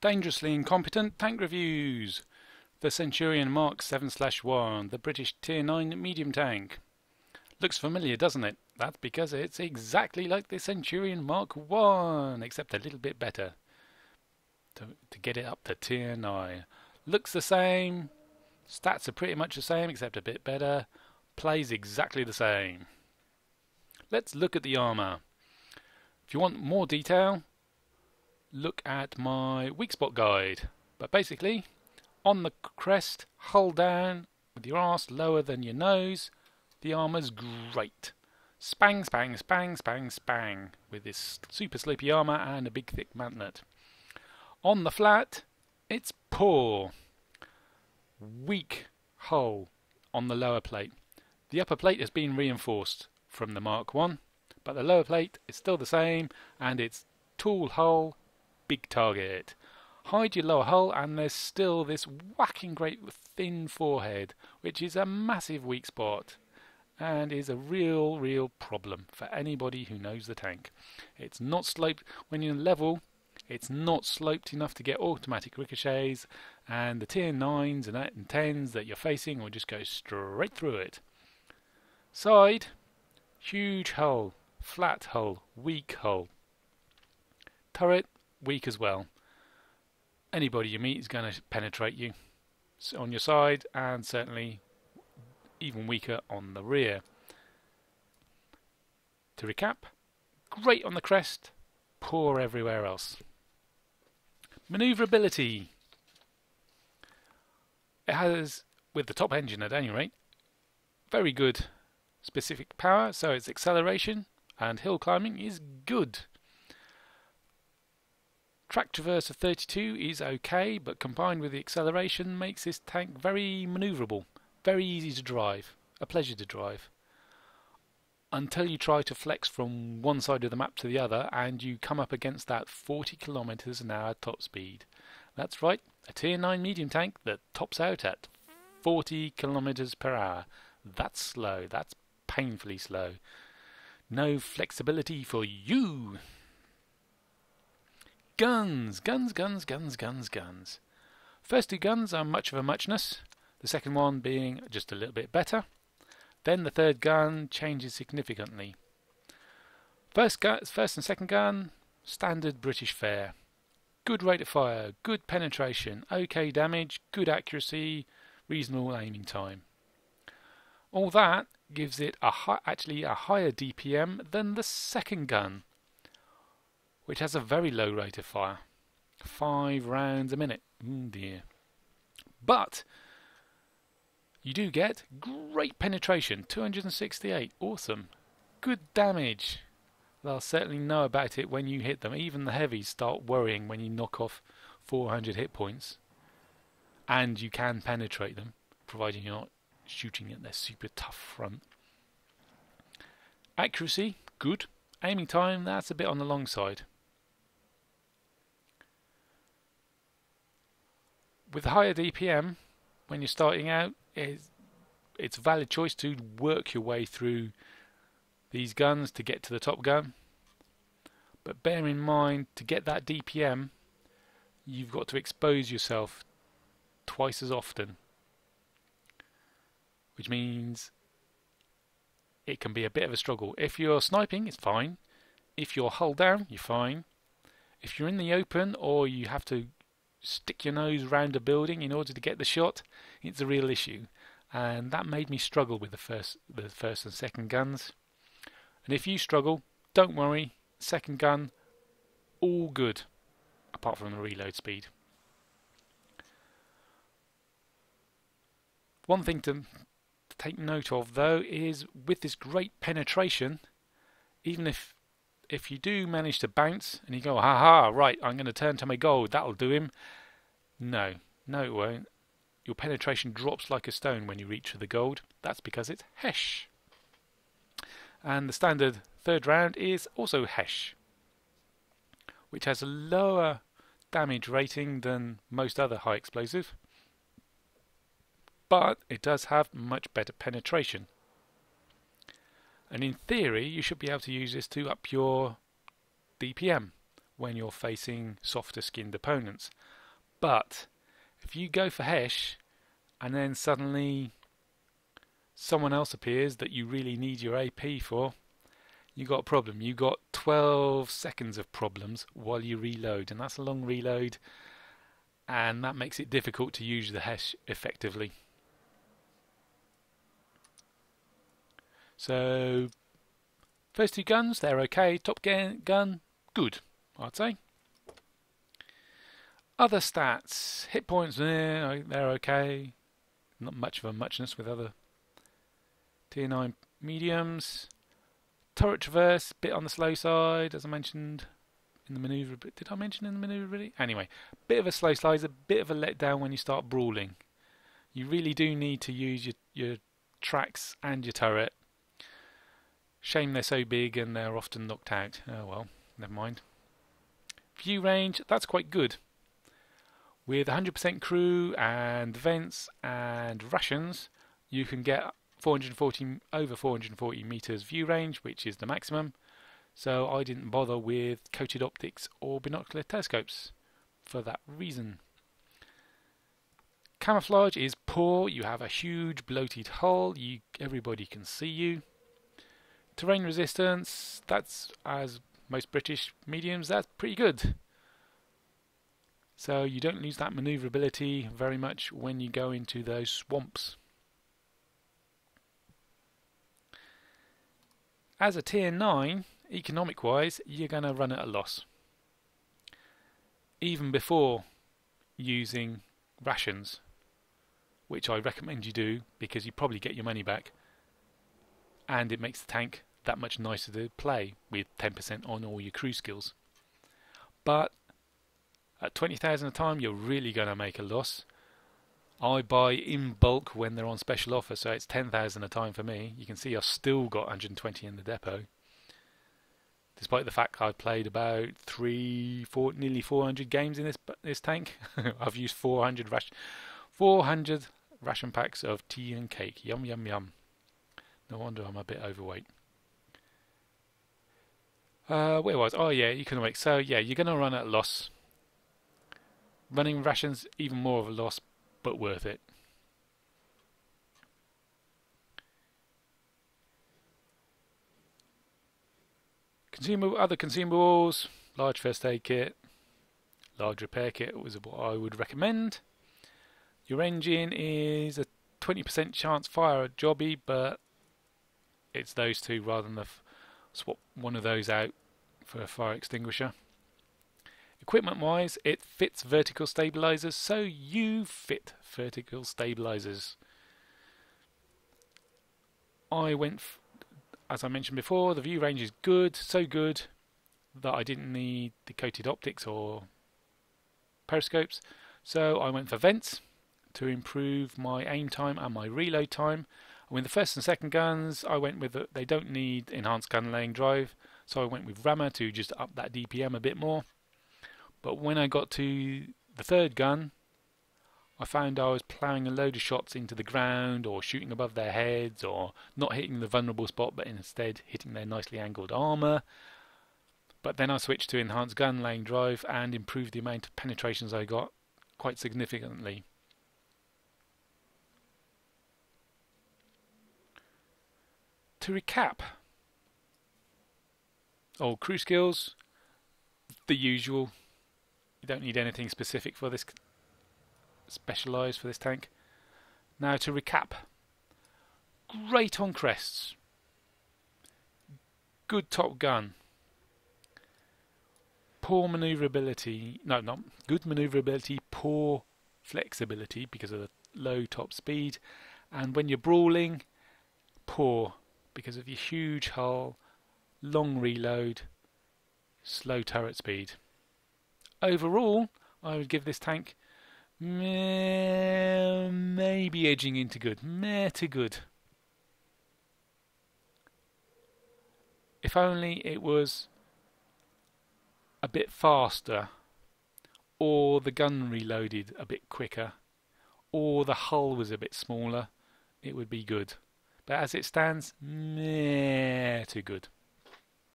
Dangerously Incompetent Tank Reviews. The Centurion Mk 7/1, the British Tier 9 medium tank. Looks familiar, doesn't it? That's because it's exactly like the Centurion Mark 1, except a little bit better. To get it up to Tier 9. Looks the same, stats are pretty much the same, except a bit better. Plays exactly the same. Let's look at the armour. If you want more detail, look at my weak spot guide. But basically, on the crest, hull down, with your arse lower than your nose, the armour's great. Spang, spang, spang, spang, spang, with this super slopey armour and a big thick mantlet. On the flat, it's poor. Weak hull on the lower plate. The upper plate has been reinforced from the Mark 1, but the lower plate is still the same, and it's tall hull, big target. Hide your lower hull and there's still this whacking great thin forehead, which is a massive weak spot and is a real problem for anybody who knows the tank. It's not sloped when you're level, it's not sloped enough to get automatic ricochets, and the tier 9s and 10s that you're facing will just go straight through it. Side, huge hull, flat hull, weak hull. Turret, weak as well. Anybody you meet is going to penetrate you on your side, and certainly even weaker on the rear. To recap, great on the crest, poor everywhere else. Manoeuvrability. It has, with the top engine at any rate, very good specific power, so its acceleration and hill climbing is good. Track traverse of 32 is okay, but combined with the acceleration makes this tank very manoeuvrable, very easy to drive, a pleasure to drive. Until you try to flex from one side of the map to the other and you come up against that 40 kilometers an hour top speed. That's right, a tier 9 medium tank that tops out at 40 kilometers per hour. That's slow, that's painfully slow. No flexibility for you. Guns. First two guns are much of a muchness, the second one being just a little bit better. Then the third gun changes significantly. First and second gun, standard British fare. Good rate of fire, good penetration, okay damage, good accuracy, reasonable aiming time. All that gives it actually a higher DPM than the second gun, which has a very low rate of fire. 5 rounds a minute. Dear. But you do get great penetration, 268, awesome. Good damage. They'll certainly know about it when you hit them. Even the heavies start worrying when you knock off 400 hit points. And you can penetrate them, providing you're not shooting at their super tough front. Accuracy, good. Aiming time, that's a bit on the long side. With higher DPM, when you're starting out, it's a valid choice to work your way through these guns to get to the top gun. But bear in mind, to get that DPM, you've got to expose yourself twice as often, which means it can be a bit of a struggle. If you're sniping, it's fine. If you're hull down, you're fine. If you're in the open or you have to stick your nose round a building in order to get the shot, it's a real issue, and that made me struggle with the first and second guns. And if you struggle, don't worry, second gun, all good, apart from the reload speed. One thing to take note of though is with this great penetration, even if you do manage to bounce and you go, haha, right, I'm going to turn to my gold, that'll do him. No, it won't. Your penetration drops like a stone when you reach for the gold. That's because it's Hesh. And the standard third round is also Hesh, which has a lower damage rating than most other high explosive, but it does have much better penetration. And in theory, you should be able to use this to up your DPM when you're facing softer skinned opponents. But if you go for Hesh and then suddenly someone else appears that you really need your AP for, you got a problem. You got 12 seconds of problems while you reload, and that's a long reload, and that makes it difficult to use the Hesh effectively. So first two guns, they're okay. Top gun, good, I'd say. Other stats, hit points, they're okay. Not much of a muchness with other tier 9 mediums. Turret traverse, bit on the slow side, as I mentioned in the manoeuvre. Did I mention in the manoeuvrability? Anyway, bit of a slow slide, a bit of a letdown when you start brawling. You really do need to use your tracks and your turret. Shame they're so big and they're often knocked out. Oh well, never mind. View range, that's quite good. With 100% crew and vents and rations, you can get over 440 meters view range, which is the maximum. So I didn't bother with coated optics or binocular telescopes for that reason. Camouflage is poor. You have a huge bloated hull. Everybody can see you. Terrain resistance, that's, as most British mediums, that's pretty good. So you don't lose that manoeuvrability very much when you go into those swamps. As a tier 9, economic wise, you're going to run at a loss. Even before using rations, which I recommend you do because you probably get your money back, and it makes the tank that much nicer to play with 10% on all your crew skills. But at 20,000 a time, you're really going to make a loss. I buy in bulk when they're on special offer, so it's 10,000 a time for me. You can see I've still got 120 in the depot, despite the fact I've played about nearly 400 games in this tank. I've used 400 ration packs of tea and cake. Yum yum yum. No wonder I'm a bit overweight. Where was? Oh yeah, economic. So yeah, you're going to run at a loss. Running rations, even more of a loss, but worth it. Other consumables, large first aid kit, large repair kit was what I would recommend. Your engine is a 20% chance fire at jobby, but it's those two rather than swap one of those out for a fire extinguisher. Equipment wise, it fits vertical stabilizers, so you fit vertical stabilizers. I went, as I mentioned before, the view range is good, so good that I didn't need the coated optics or periscopes, so I went for vents to improve my aim time and my reload time. And with the first and second guns, I went with they don't need enhanced gun laying drive, so I went with rammer to just up that DPM a bit more. But when I got to the third gun, I found I was ploughing a load of shots into the ground or shooting above their heads or not hitting the vulnerable spot but instead hitting their nicely angled armour. But then I switched to enhanced gun laying drive and improved the amount of penetrations I got quite significantly. To recap, crew skills, the usual. You don't need anything specific for this, specialised for this tank. Now to recap, great on crests, good top gun, poor manoeuvrability, good manoeuvrability, poor flexibility because of the low top speed, and when you're brawling, poor because of your huge hull, long reload, slow turret speed. Overall, I would give this tank maybe edging into good, meh to good. If only it was a bit faster, or the gun reloaded a bit quicker, or the hull was a bit smaller, it would be good. But as it stands, meh to good.